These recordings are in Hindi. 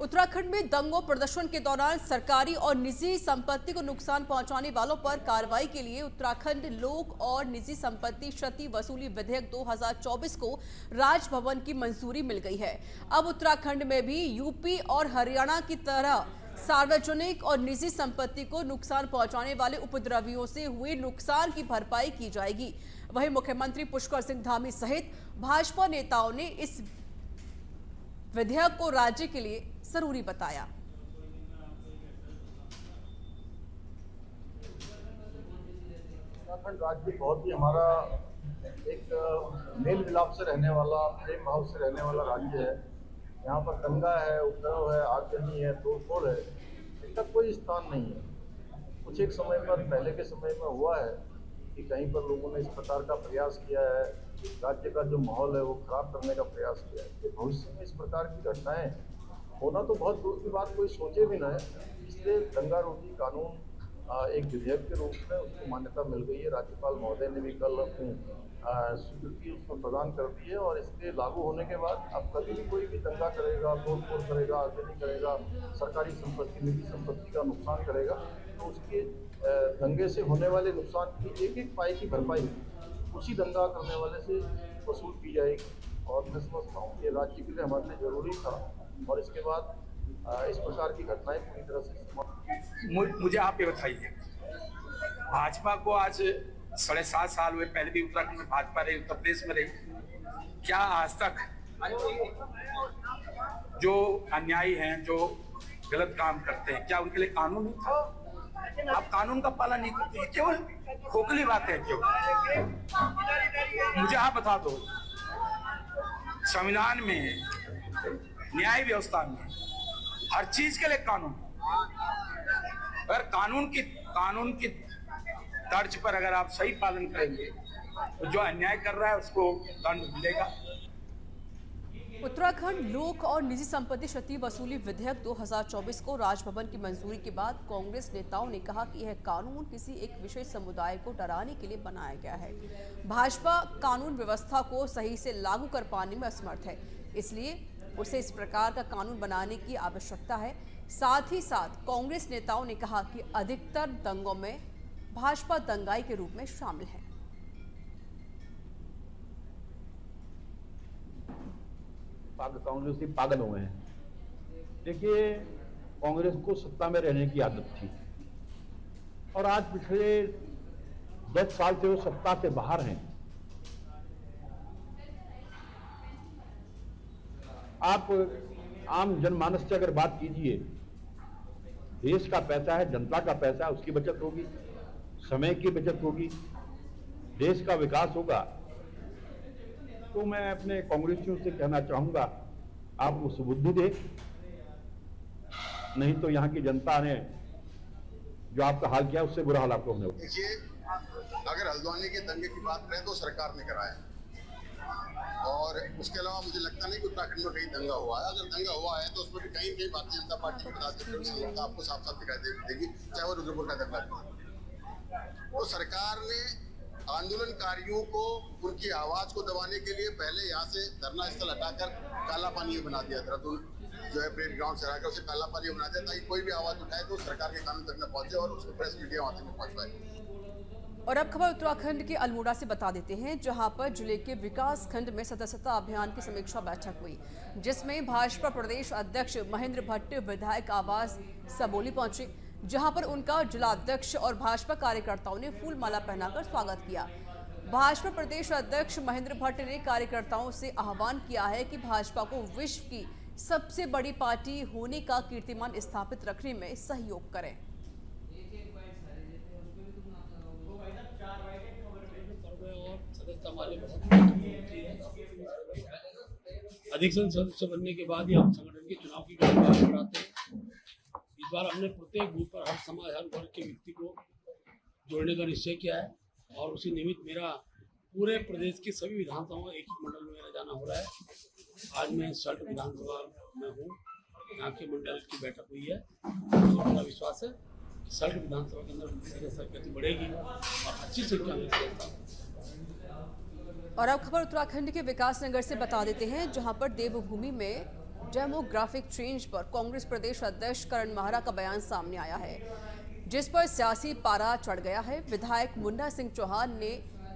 उत्तराखंड में दंगों प्रदर्शन के दौरान सरकारी और निजी संपत्ति को नुकसान पहुंचाने वालों पर कार्रवाई के लिए उत्तराखंड लोक और निजी संपत्ति क्षति वसूली विधेयक 2024 को राजभवन की मंजूरी मिल गई है। अब उत्तराखंड में भी यूपी और हरियाणा की तरह सार्वजनिक और निजी संपत्ति को नुकसान पहुंचाने वाले उपद्रवियों से हुए नुकसान की भरपाई की जाएगी। वहीं मुख्यमंत्री पुष्कर सिंह धामी सहित भाजपा नेताओं ने इस विधेयक को राज्य के लिए जरूरी बताया। उत्तराखंड राज्य बहुत ही हमारा एक मेल मिलाप से रहने वाला, प्रेम भाव से रहने वाला राज्य है। यहाँ पर दंगा है, उपद्रव है, आगजनी है, तोड़फोड़ है, इसका कोई स्थान नहीं है। कुछ एक समय पर पहले के समय में हुआ है कि कहीं पर लोगों ने इस प्रकार का प्रयास किया है, राज्य का जो माहौल है वो खराब करने का प्रयास किया है। तो भविष्य में इस प्रकार की घटनाएं होना तो बहुत दूर की बात, कोई सोचे भी ना है। इसलिए दंगा रोधी कानून एक विधेयक के रूप में उसको मान्यता मिल गई है। राज्यपाल महोदय ने भी कल अपनी स्वीकृति उसको प्रदान कर दी है और इसके लागू होने के बाद अब कभी भी कोई भी दंगा करेगा, तोड़फोड़ करेगा, आगजनी करेगा, सरकारी संपत्ति, निजी संपत्ति का नुकसान करेगा, तो उसके दंगे से होने वाले नुकसान की एक एक पाई की भरपाई उसी दंगा करने वाले से वसूल की जाएगी। और मैं समझता हूँ कि राज्य के लिए हमारे लिए जरूरी था और इसके बाद इस प्रकार की घटनाएं पूरी तरह से समाप्त। मुझे आप ये बताइए, भाजपा को आज 7.5 साल हुए, पहले भी उत्तराखंड में भाजपा रही, उत्तर प्रदेश में रही, क्या आज तक जो अन्यायी हैं, जो गलत काम करते हैं, क्या उनके लिए कानून नहीं था? आप कानून का पालन नहीं करते, केवल खोखली बात है। केवल मुझे आप बता दो, संविधान में, न्याय व्यवस्था में हर चीज के लिए कानून, अगर कानून की तर्ज पर अगर आप सही पालन करेंगे तो जो अन्याय कर रहा है उसको दंड मिलेगा। उत्तराखंड लोक और निजी संपत्ति क्षति वसूली विधेयक 2024 को राजभवन की मंजूरी के बाद कांग्रेस नेताओं ने कहा कि यह कानून किसी एक विशेष समुदाय को डराने के लिए बनाया गया है। भाजपा कानून व्यवस्था को सही से लागू कर पाने में असमर्थ है, इसलिए उसे इस प्रकार का कानून बनाने की आवश्यकता है। साथ ही साथ कांग्रेस नेताओं ने कहा कि अधिकतर दंगों में भाजपा दंगाई के रूप में शामिल है। कांग्रेस से पागल हुए हैं। देखिए, कांग्रेस को सत्ता में रहने की आदत थी और आज पिछले 10 साल से वो सत्ता से बाहर हैं। आप आम जनमानस से अगर बात कीजिए, देश का पैसा है, जनता का पैसा है, उसकी बचत होगी, समय की बचत होगी, देश का विकास होगा। तो मैं अपने कांग्रेसियों से कहना चाहूंगा, आप उस बुद्धि दे, नहीं तो यहाँ की जनता ने जो आपका हाल किया उससे बुरा हाल आपको होने वाला। देखिए, अगर हल्द्वानी के दंगे की बात करें तो सरकार ने कराया और उसके अलावा मुझे लगता नहीं कि उत्तराखंड में कहीं दंगा हुआ है। अगर दंगा हुआ है तो उसमें भी कहीं कहीं भारतीय जनता पार्टी के पदाधिकारी आपको साफ साफ दिखाई देगी, चाहे वो रुद्रपुर का दंगा था। तो सरकार ने आंदोलनकारियों को उनकी आवाज को दबाने के लिए पहले यहाँ से धरना स्थल हटाकर काला पानी बना दिया, देहरादून जो है परेड ग्राउंड से हटाकर उसे काला पानी बना दिया, ताकि कोई भी आवाज उठाए तो सरकार के कानून तक न पहुंचे और उसको प्रेस मीडिया वहां तक न पहुंच पाए। और अब खबर उत्तराखंड के अल्मोड़ा से बता देते हैं, जहां पर जिले के विकास खंड में सदस्यता अभियान की समीक्षा बैठक हुई, जिसमें भाजपा प्रदेश अध्यक्ष महेंद्र भट्ट विधायक आवास सबोली पहुंचे, जहां पर उनका जिलाध्यक्ष और भाजपा कार्यकर्ताओं ने फूल माला पहनाकर स्वागत किया। भाजपा प्रदेश अध्यक्ष महेंद्र भट्ट ने कार्यकर्ताओं से आह्वान किया है कि भाजपा को विश्व की सबसे बड़ी पार्टी होने का कीर्तिमान स्थापित रखने में सहयोग करें। अधिकतम सदस्य बनने के बाद ही हम संगठन के चुनाव की गतिविधियां बढ़ाते हैं। इस बार हमने प्रत्येक बूथ पर हर समाज, हर वर्ग के व्यक्ति को जोड़ने का निश्चय किया है और उसी निमित्त मेरा पूरे प्रदेश के सभी विधानसभाओं में एक ही मंडल में मेरा जाना हो रहा है। आज मैं सल्ट विधानसभा में हूँ, यहाँ के मंडल की बैठक हुई है और मेरा विश्वास है कि सल्ट विधानसभा के अंदर सरगति बढ़ेगी और अच्छी संख्या में। और अब खबर उत्तराखंड के विकास नगर से बता देते हैं, जहां पर देवभूमि में डेमोग्राफिक चेंज पर कांग्रेस प्रदेश अध्यक्ष करण माहरा का बयान सामने आया है, जिस पर सियासी पारा चढ़ गया है। विधायक मुन्ना सिंह चौहान ने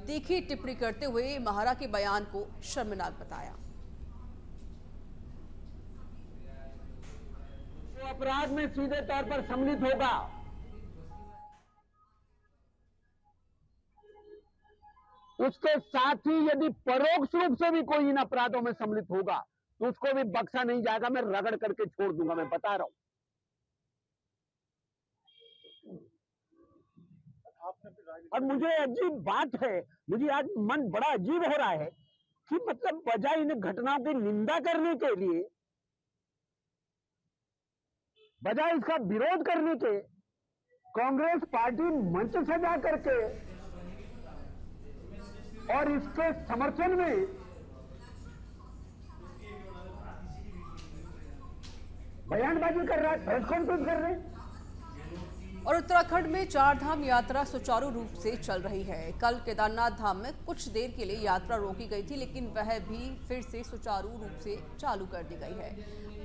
तीखी टिप्पणी करते हुए माहरा के बयान को शर्मनाक बताया। अपराध में सीधे तौर पर सम्मिलित होगा, उसके साथ ही यदि परोक्ष रूप से भी कोई इन अपराधों में सम्मिलित होगा तो उसको भी बख्शा नहीं जाएगा। मैं रगड़ करके छोड़ दूंगा, मैं बता रहा हूं। और मुझे अजीब बात है, मुझे आज मन बड़ा अजीब हो रहा है कि मतलब बजाय इन घटनाओं की निंदा करने के लिए, बजाय इसका विरोध करने के, कांग्रेस पार्टी मंच सजा करके और इसके समर्थन में बयानबाजी कर रहा है, प्रेस कॉन्फ्रेंस कर रहे हैं। और उत्तराखंड में चार धाम यात्रा सुचारू रूप से चल रही है। कल केदारनाथ धाम में कुछ देर के लिए यात्रा रोकी गई थी, लेकिन वह भी फिर से सुचारू रूप से चालू कर दी गई है।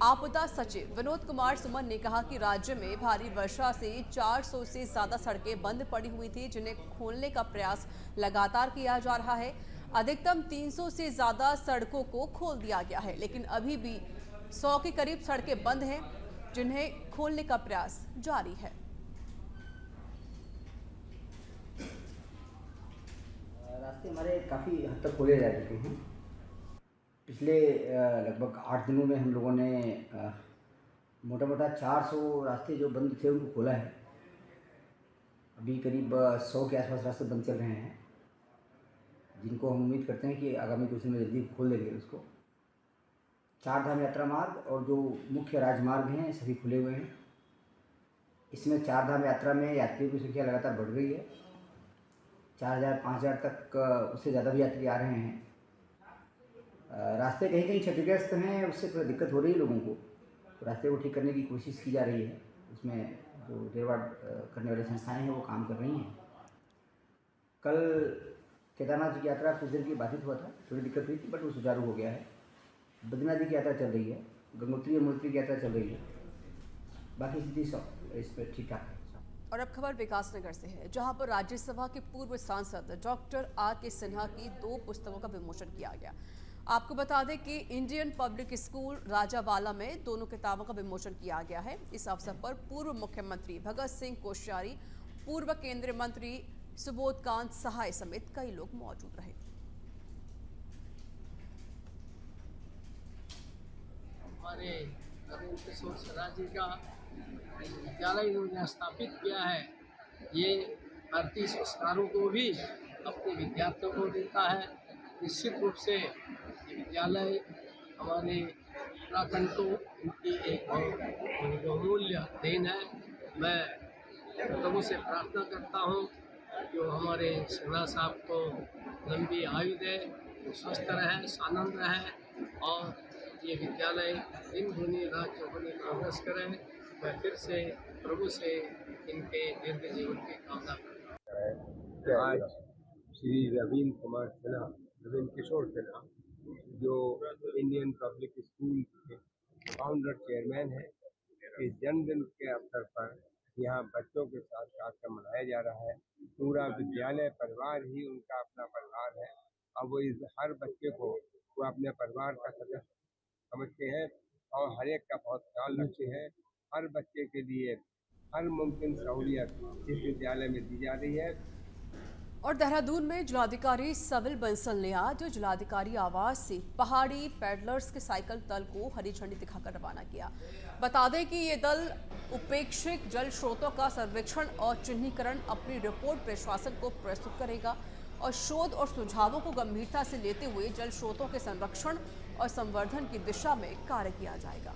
आपदा सचिव विनोद कुमार सुमन ने कहा कि राज्य में भारी वर्षा से 400 से ज्यादा सड़कें बंद पड़ी हुई थी, जिन्हें खोलने का प्रयास लगातार किया जा रहा है। अधिकतम 300 से ज्यादा सड़कों को खोल दिया गया है, लेकिन अभी भी 100 के करीब सड़कें बंद हैं, जिन्हें खोलने का प्रयास जारी है। रास्ते हमारे काफ़ी हद तक खोले जा चुके हैं। पिछले लगभग 8 दिनों में हम लोगों ने मोटा मोटा 400 रास्ते जो बंद थे उनको खोला है। अभी करीब 100 के आसपास रास्ते बंद चल रहे हैं, जिनको हम उम्मीद करते हैं कि आगामी कुछ दिन में जल्दी खोल देंगे उसको। चार धाम यात्रा मार्ग और जो मुख्य राजमार्ग हैं सभी खुले हुए हैं। इसमें चार धाम यात्रा में यात्रियों की संख्या लगातार बढ़ रही है। 4000-5000 तक उससे ज़्यादा भी यात्री आ रहे हैं। रास्ते कहीं कहीं क्षतिग्रस्त हैं, उससे थोड़ी दिक्कत हो रही है लोगों को, तो रास्ते को ठीक करने की कोशिश की जा रही है। उसमें जो देखभाल करने वाली संस्थाएं हैं वो काम कर रही हैं। कल केदारनाथ जी की यात्रा कुछ देर की बाधित हुआ था, थोड़ी दिक्कत हुई थी, बट वो सुचारू हो गया है। बद्रीनाथ जी की यात्रा चल रही है, गंगोत्री यमुनोत्री की यात्रा चल रही है, बाकी स्थिति इस पर ठीक ठाक है। और अब खबर विकासनगर से है, जहां पर राज्यसभा के पूर्व सांसद डॉक्टर आर.के. सिन्हा की 2 पुस्तकों का विमोचन किया गया। आपको बता दें कि इंडियन पब्लिक स्कूल राजावाला में दोनों किताबों का विमोचन किया गया है। इस अवसर पर पूर्व मुख्यमंत्री भगत सिंह कोश्यारी, पूर्व केंद्रीय मंत्री सुबोध कांत सहाय समेत कई लोग मौजूद रहे। हमारे नरेंद्र किशोर सराज जी का विद्यालय इन्होंने स्थापित किया है। ये भारतीय संस्कारों को भी अपने विद्यार्थियों को देता है। निश्चित रूप से ये विद्यालय हमारे उत्तराखंड को इनकी एक बहुमूल्य देन है। मैं प्रभु से प्रार्थना करता हूँ जो हमारे सिन्हा साहब को लंबी आयु दे, स्वस्थ रहे, आनंद रहे और ये विद्यालय दिन दुनी रात चौगुनी प्रोग्रेस करे। मैं फिर से प्रभु से इनके दीर्घ जीवन की कामना करता हूँ। आज श्री नवीन कुमार सिन्हा, नवीन किशोर सिन्हा, जो इंडियन पब्लिक स्कूल के फाउंडर चेयरमैन हैं, इस जन्मदिन के अवसर पर यहाँ बच्चों के साथ कार्यक्रम मनाया जा रहा है। पूरा विद्यालय परिवार ही उनका अपना परिवार है और वो इस हर बच्चे को वो अपने परिवार का सदस्य समझते हैं और हर एक का बहुत ख्याल रखते हैं। हर बच्चे के लिए हर मुमकिन सहूलियत इस विद्यालय में दी जा रही है। और देहरादून में जिलाधिकारी सविल बंसल ने आज जिलाधिकारी आवास से पहाड़ी पैडलर्स के साइकिल दल को हरी झंडी दिखाकर रवाना किया। बता दें कि ये दल उपेक्षित जल स्रोतों का सर्वेक्षण और चिन्हीकरण अपनी रिपोर्ट प्रशासन को प्रस्तुत करेगा और शोध और सुझावों को गंभीरता से लेते हुए जल स्रोतों के संरक्षण और संवर्धन की दिशा में कार्य किया जाएगा।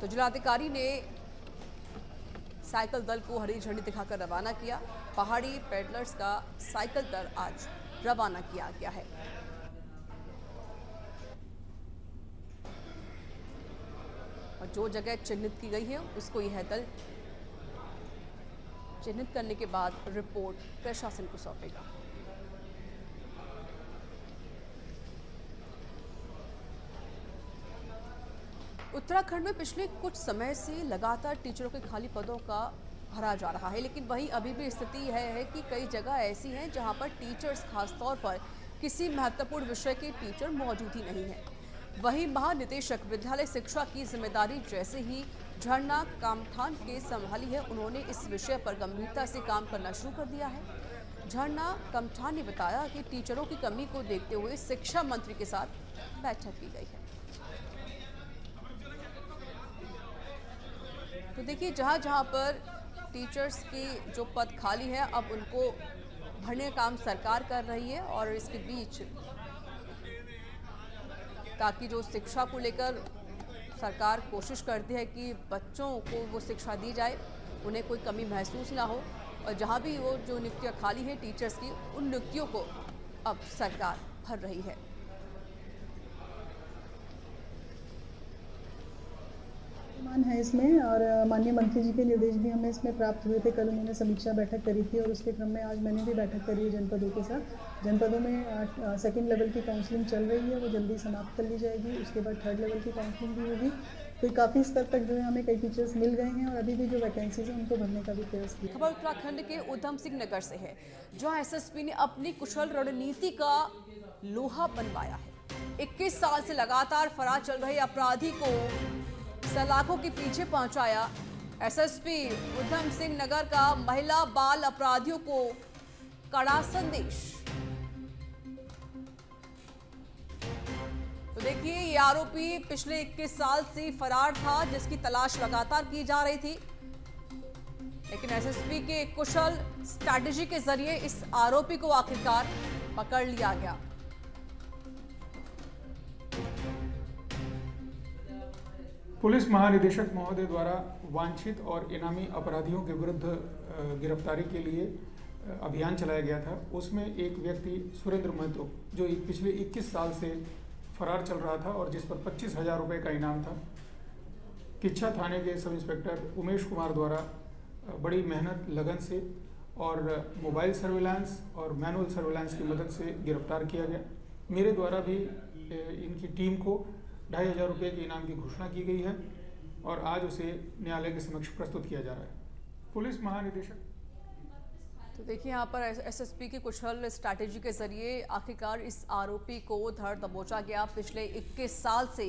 तो जिलाधिकारी ने साइकिल दल को हरी झंडी दिखाकर रवाना किया। पहाड़ी पैडलर्स का साइकिल दल आज रवाना किया गया है। और जो जगह चिन्हित की गई है उसको यह दल चिन्हित करने के बाद रिपोर्ट प्रशासन को सौंपेगा। उत्तराखंड में पिछले कुछ समय से लगातार टीचरों के खाली पदों का भरा जा रहा है, लेकिन वहीं अभी भी स्थिति है कि कई जगह ऐसी हैं जहां पर टीचर्स, खासतौर पर किसी महत्वपूर्ण विषय के टीचर मौजूद ही नहीं है। वहीं महानिदेशक विद्यालय शिक्षा की जिम्मेदारी जैसे ही झरना कामठान के संभाली है, उन्होंने इस विषय पर गंभीरता से काम करना शुरू कर दिया है। झरना कामठान ने बताया कि टीचरों की कमी को देखते हुए शिक्षा मंत्री के साथ बैठक की गई है। तो देखिए, जहाँ जहाँ पर टीचर्स की जो पद खाली है, अब उनको भरने का काम सरकार कर रही है, और इसके बीच ताकि जो शिक्षा को लेकर सरकार कोशिश करती है कि बच्चों को वो शिक्षा दी जाए, उन्हें कोई कमी महसूस ना हो, और जहाँ भी वो जो नियुक्तियाँ खाली हैं टीचर्स की, उन नियुक्तियों को अब सरकार भर रही है। है इसमें, और माननीय मंत्री जी के निर्देश भी हमें इसमें प्राप्त हुए थे। कल उन्होंने समीक्षा बैठक करी थी, और उसके क्रम में आज मैंने भी बैठक करी है जनपदों के साथ। जनपदों में सेकंड लेवल की काउंसलिंग चल रही है, वो जल्दी समाप्त कर ली जाएगी। उसके बाद थर्ड लेवल की काउंसलिंग भी होगी। तो काफ़ी स्तर तक जो है हमें कई टीचर्स मिल गए हैं, और अभी भी जो वैकेंसीज हैं उनको भरने का भी प्रयास किया। खबर उत्तराखंड के उधम सिंह नगर से है, जहां एसएसपी ने अपनी कुशल रणनीति का लोहा बनवाया है। 21 साल से लगातार फरार चल रहे अपराधी को सलाखों के पीछे पहुंचाया। एसएसपी उधम सिंह नगर का महिला बाल अपराधियों को कड़ा संदेश। तो देखिए, ये आरोपी पिछले 21 साल से फरार था, जिसकी तलाश लगातार की जा रही थी, लेकिन एसएसपी के कुशल स्ट्रैटेजी के जरिए इस आरोपी को आखिरकार पकड़ लिया गया। पुलिस महानिदेशक महोदय द्वारा वांछित और इनामी अपराधियों के विरुद्ध गिरफ्तारी के लिए अभियान चलाया गया था। उसमें एक व्यक्ति सुरेंद्र महतो, जो पिछले 21 साल से फरार चल रहा था और जिस पर 25,000 रुपये का इनाम था, किच्छा थाने के सब इंस्पेक्टर उमेश कुमार द्वारा बड़ी मेहनत, लगन से और मोबाइल सर्विलांस और मैनुअल सर्विलांस की मदद से गिरफ्तार किया गया। मेरे द्वारा भी इनकी टीम को 2,500 रुपये के इनाम की घोषणा की गई है, और आज उसे न्यायालय के समक्ष प्रस्तुत किया जा रहा है। पुलिस महानिदेशक। तो देखिए, यहाँ पर एसएसपी की कुशल स्ट्रैटेजी के जरिए आखिरकार इस आरोपी को धर दबोचा गया। पिछले 21 साल से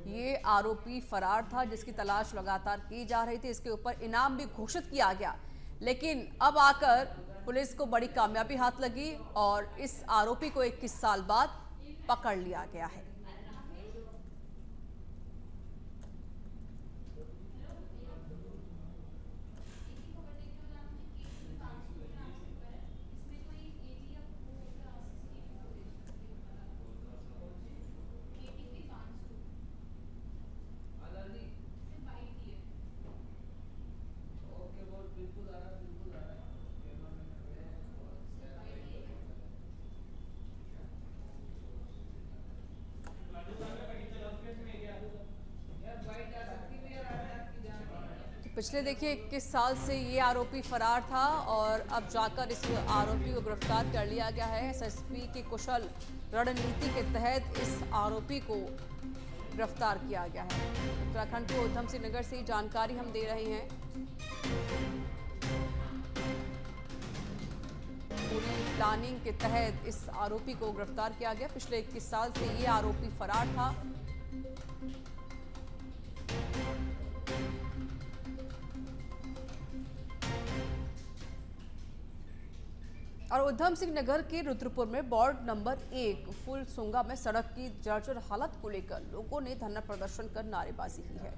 ये आरोपी फरार था, जिसकी तलाश लगातार की जा रही थी। इसके ऊपर इनाम भी घोषित किया गया, लेकिन अब आकर पुलिस को बड़ी कामयाबी हाथ लगी, और इस आरोपी को 21 साल बाद पकड़ लिया गया है। पिछले देखिए 21 साल से ये आरोपी फरार था, और अब जाकर इस आरोपी को गिरफ्तार कर लिया गया है। एसएसपी की कुशल रणनीति के तहत इस आरोपी को गिरफ्तार किया गया है। उत्तराखंड के उधम सिंह नगर से जानकारी हम दे रहे हैं। पूरी प्लानिंग के तहत इस आरोपी को गिरफ्तार किया गया। पिछले 21 साल से ये आरोपी फरार था। और उधम सिंह नगर के रुद्रपुर में वार्ड नंबर 1 फुलसुंगा में सड़क की जर्जर हालत को लेकर लोगों ने धरना प्रदर्शन कर नारेबाजी की है,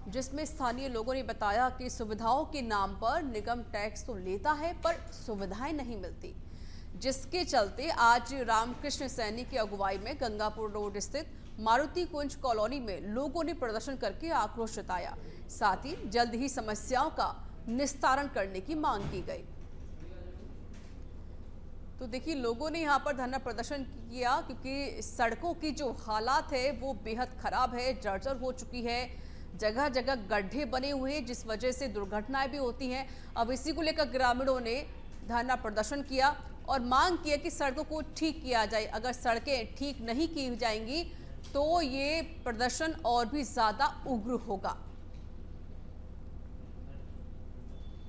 जिसमें स्थानीय लोगों ने बताया कि सुविधाओं के नाम पर निगम टैक्स तो लेता है, पर सुविधाएं नहीं मिलती, जिसके चलते आज रामकृष्ण सैनी की अगुवाई में गंगापुर रोड स्थित मारुति कुंज कॉलोनी में लोगों ने प्रदर्शन करके आक्रोश जताया। साथ ही जल्द ही समस्याओं का निस्तारण करने की मांग की गई। तो देखिए, लोगों ने यहाँ पर धरना प्रदर्शन किया क्योंकि सड़कों की जो हालात है वो बेहद खराब है, जर्जर हो चुकी है। जगह जगह गड्ढे बने हुए हैं, जिस वजह से दुर्घटनाएं भी होती हैं। अब इसी को लेकर ग्रामीणों ने धरना प्रदर्शन किया और मांग की है कि सड़कों को ठीक किया जाए। अगर सड़कें ठीक नहीं की जाएंगी तो ये प्रदर्शन और भी ज्यादा उग्र होगा।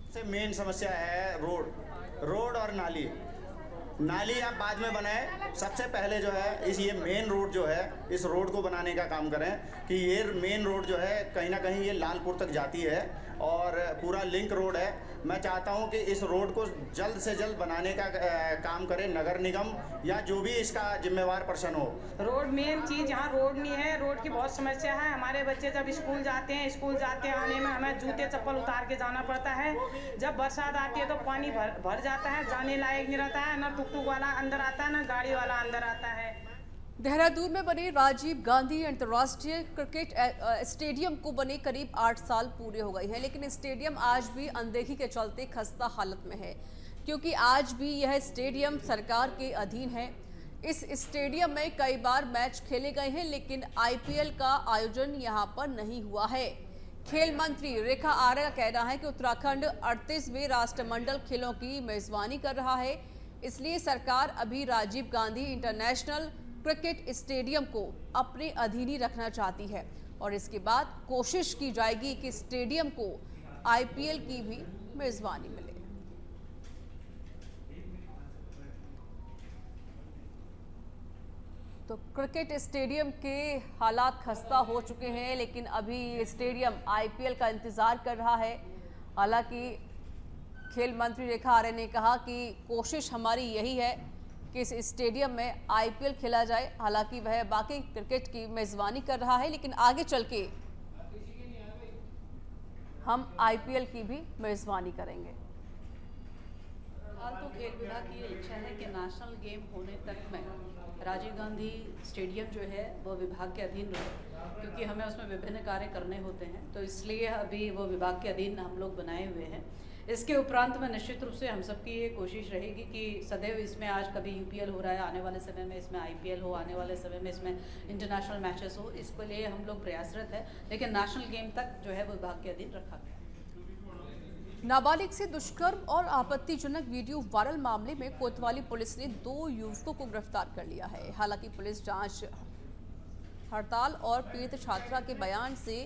सबसे मेन समस्या है रोड और नाली आप बाद में बनाए, सबसे पहले जो है ये मेन रोड जो है, इस रोड को बनाने का काम करें कि ये मेन रोड जो है कहीं ना कहीं ये लालपुर तक जाती है और पूरा लिंक रोड है। मैं चाहता हूं कि इस रोड को जल्द से जल्द बनाने का काम करे नगर निगम या जो भी इसका जिम्मेवार पर्सन हो। रोड मेन चीज़, यहाँ रोड नहीं है, रोड की बहुत समस्या है। हमारे बच्चे जब स्कूल जाते हैं आने में हमें जूते चप्पल उतार के जाना पड़ता है। जब बरसात आती है तो पानी भर जाता है, जाने लायक नहीं रहता है, न टुकटुक वाला अंदर आता है न गाड़ी वाला अंदर आता है। देहरादून में बने राजीव गांधी अंतर्राष्ट्रीय क्रिकेट स्टेडियम को बने करीब 8 साल पूरे हो गए हैं, लेकिन स्टेडियम आज भी अनदेखी के चलते खस्ता हालत में है, क्योंकि आज भी यह स्टेडियम सरकार के अधीन है। इस स्टेडियम में कई बार मैच खेले गए हैं, लेकिन आईपीएल का आयोजन यहां पर नहीं हुआ है। खेल मंत्री रेखा आर्य का कहना है कि उत्तराखंड 38वें राष्ट्रमंडल खेलों की मेजबानी कर रहा है, इसलिए सरकार अभी Rajiv Gandhi international cricket stadium को अपने अधीन ही रखना चाहती है और इसके बाद कोशिश की जाएगी कि स्टेडियम को आईपीएल की भी मेजबानी मिले। तो क्रिकेट स्टेडियम के हालात खस्ता हो चुके हैं, लेकिन अभी ये स्टेडियम आईपीएल का इंतजार कर रहा है। हालांकि खेल मंत्री रेखा आर्य ने कहा कि कोशिश हमारी यही है कि इस स्टेडियम में आईपीएल खेला जाए। हालांकि वह बाकी क्रिकेट की मेजबानी कर रहा है, लेकिन आगे चल के हम आईपीएल की भी मेजबानी करेंगे। फिलहाल तो खेल विभाग की ये इच्छा है कि नेशनल गेम होने तक में राजीव गांधी स्टेडियम जो है वो विभाग के अधीन रहे, क्योंकि हमें उसमें विभिन्न कार्य करने होते हैं, तो इसलिए अभी वो विभाग के अधीन हम लोग बनाए हुए हैं। इसके उपरांत में निश्चित रूप से हम सबकी ये कोशिश रहेगी कि सदैव इसमें आज कभी यूपीएल हो रहा है, आने वाले समय में इसमें आईपीएल हो, आने वाले समय में इसमें इंटरनेशनल मैचेस हो, इसके लिए हम लोग प्रयासरत है, लेकिन नेशनल गेम तक जो है वो विभाग के अधीन रखा गया। नाबालिग से दुष्कर्म और आपत्तिजनक वीडियो वायरल मामले में कोतवाली पुलिस ने 2 युवकों को गिरफ्तार कर लिया है। हालांकि पुलिस जांच हड़ताल और पीड़ित छात्रा के बयान से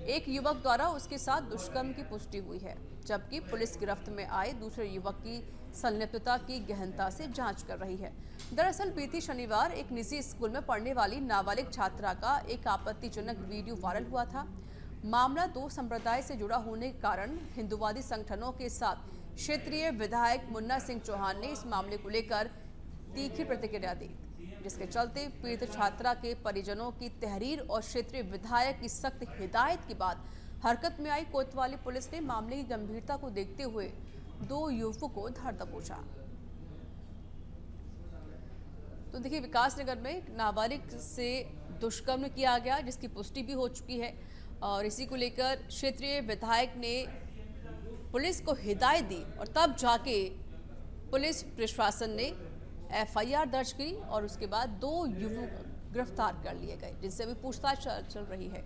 एक युवक द्वारा उसके साथ दुष्कर्म की पुष्टि हुई है, जबकि पुलिस गिरफ्त में आए दूसरे युवक की संलिप्तता की गहनता से जांच कर रही है। दरअसल बीती शनिवार एक निजी स्कूल में पढ़ने वाली नाबालिग छात्रा का एक आपत्तिजनक वीडियो वायरल हुआ था। मामला 2 संप्रदाय से जुड़ा होने के कारण हिंदुवादी संगठनों के साथ क्षेत्रीय विधायक मुन्ना सिंह चौहान ने इस मामले को लेकर तीखी प्रतिक्रिया दी, जिसके चलते पीड़ित छात्रा के परिजनों की तहरीर और क्षेत्रीय विधायक की सख्त हिदायत के बाद हरकत में आई कोतवाली पुलिस ने मामले की गंभीरता को देखते हुए 2 युवकों को धर दबोचा। तो देखिए, विकासनगर में नाबालिग से दुष्कर्म किया गया, जिसकी पुष्टि भी हो चुकी है और इसी को लेकर क्षेत्रीय विधायक ने पुलिस को हिदायत दी और तब जाके पुलिस प्रशासन ने एफआईआर दर्ज की और उसके बाद 2 युवक गिरफ्तार कर लिए गए, जिनसे अभी पूछताछ चल रही है।